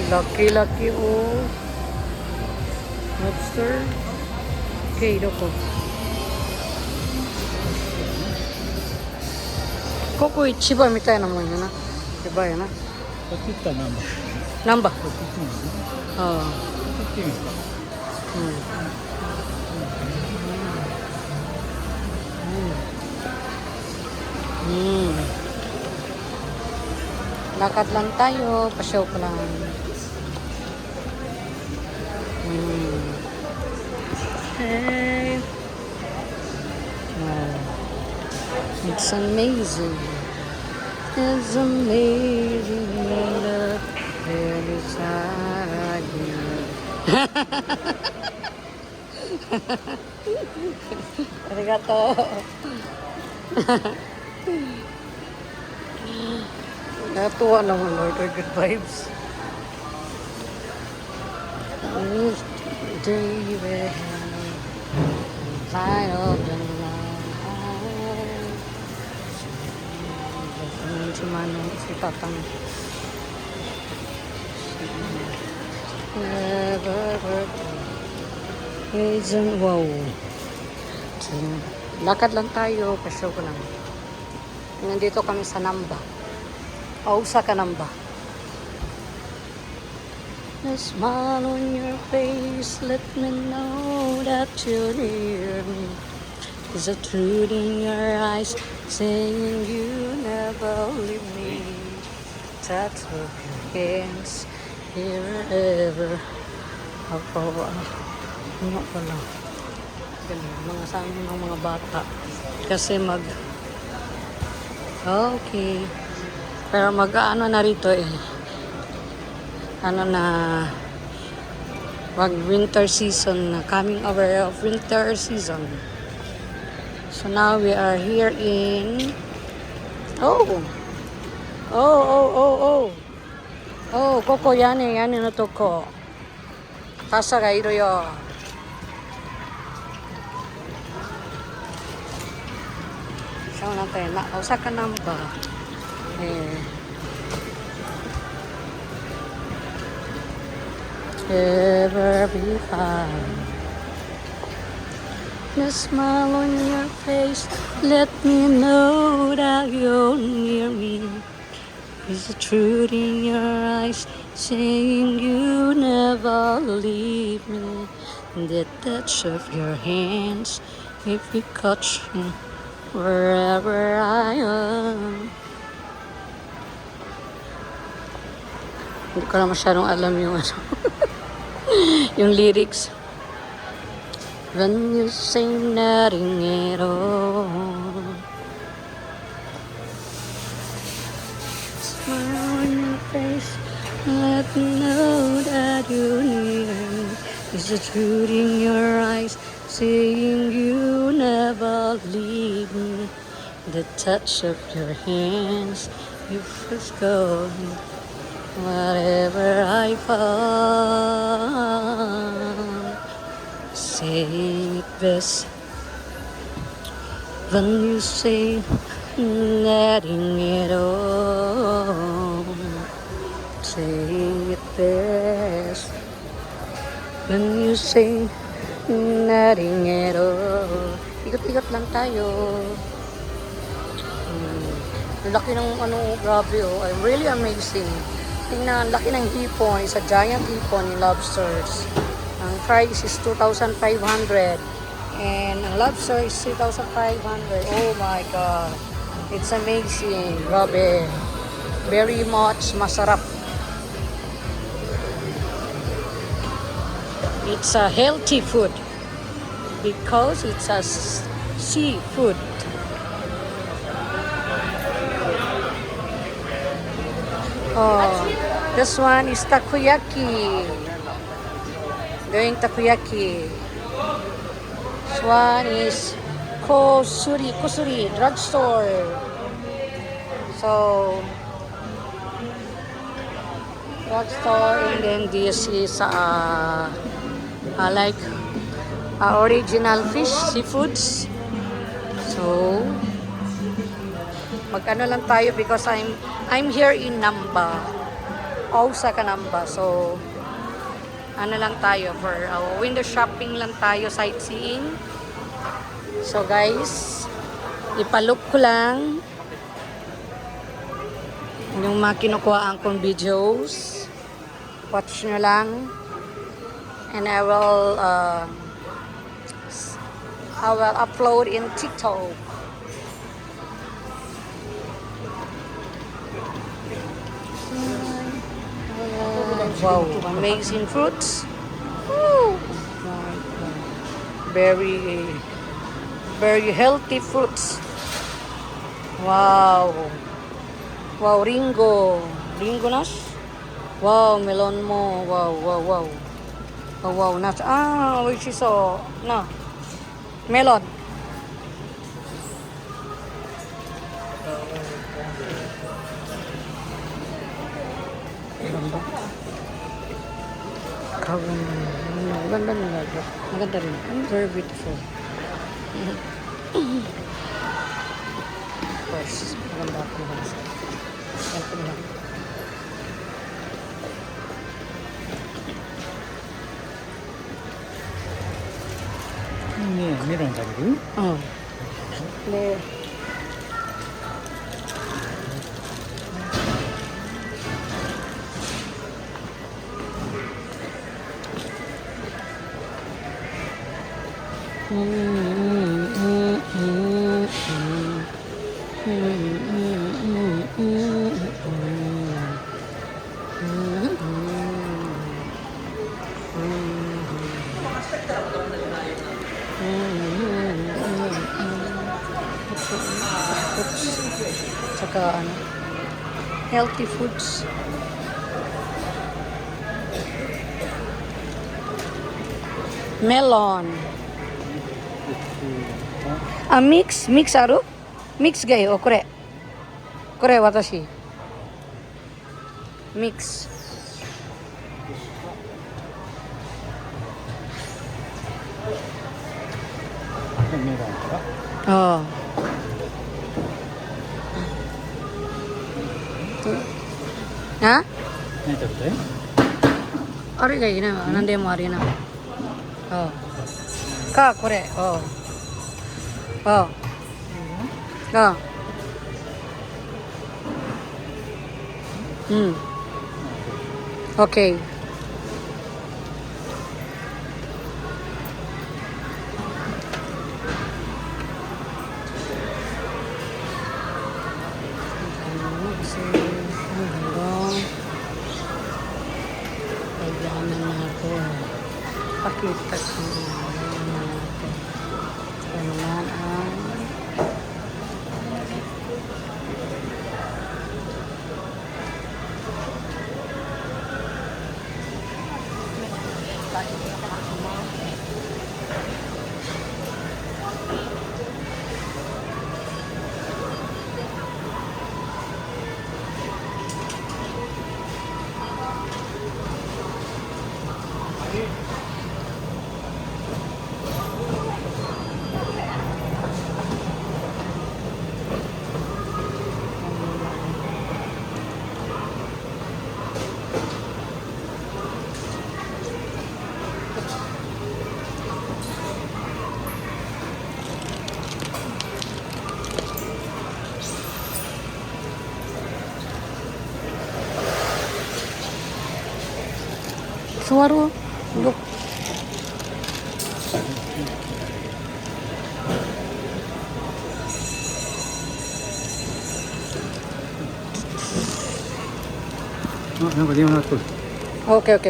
Laki-laki oh. Lobster. Okay, doko. Koko ichiba mitai na mo yun na. Iba yun na. こっち行ったら何番？ Namba? こっち行ってみる？ Oo. こっち行ってみるか。 Lakad lang tayo, pasyaw ko lang. Hey. Wow. It's amazing. It's amazing love every side you. Arigato. Natuwa naman, Lord. Good vibes. David, light of the night. Si Manong, si Tatang. Never isn't wow. Lakad lang tayo, pasyaw ko lang. Nandito kami sa Namba. Ausa ka Namba. The smile on your face, let me know that you're near me. There's a truth in your eyes, saying you never leave me. Touch of your hands, here ever. Ako, ano pala? Ganun, mga sa amin ng mga bata. Kasi okay. Pero mag-ano na rito eh. Ano na, wag winter season na, coming over of winter season. So now we are here in, oh, koko yani no toko. Kasa ga iru yo. So natin, Osaka Namba. Ever be fine. The smile on your face, let me know that you're near me. Is the truth in your eyes, saying you never leave me. The touch of your hands, if you catch me wherever I am. Hindi ko na masyadong alam yung ano. Yung lyrics. When you sing nothing at all, smile on your face, let me know that you're near me. Is the truth in your eyes, saying you never leave me. The touch of your hands, you first go. Whatever I found, say it best. When you say nothing at all, say it best. When you say nothing at all. Ikot-ikot lang tayo. Laki ng ano, grabe oh. I'm really amazing. Tingnan, laki ng hipon. It's a giant hipon in lobsters. Ang price is 2,500. And ang lobster is 3,500. Oh my God. It's amazing. Grabe. Very much masarap. It's a healthy food. Because it's a seafood. Oh, this one is takoyaki. Doing takoyaki. This one is kusuri, drugstore. So, drugstore, and then this is like original fish, seafoods. So, mag-ano lang tayo because I'm here in Namba. Ausa Canamba. So, ano lang tayo for window shopping lang tayo, sightseeing. So guys, ipalook ko lang yung mga kinukuhaan kong videos. Watch nyo lang. And I will upload in TikTok. Wow, amazing fruits. Woo. Very, very healthy fruits. Wow. Wow, Ringo. Ringo nas? Wow, melon mo. Wow, wow, wow. Oh, wow, nuts. Ah, which is no. Melon. Ganda. Kawin. Maganda nila. Maganda rin. Very beautiful. Of course, maganda ako naman sa. Yan po lang.ねメロン食べる？Oh. Ne. Tsaka ano, healthy foods. Melon. Ah, mix aru? Mix gayo, kore. Kore watashi. Mix. メロンから。 Oh. Ha? 何食べたい？ Ari ga ina, nande mo ari na. Oh. Ka kore. Oh. Oh. Oh. Okay. Kailangan ako pakita ko natin. Kailangan ang suara look. Ah, なんか電話鳴っとる。 Okay, okay.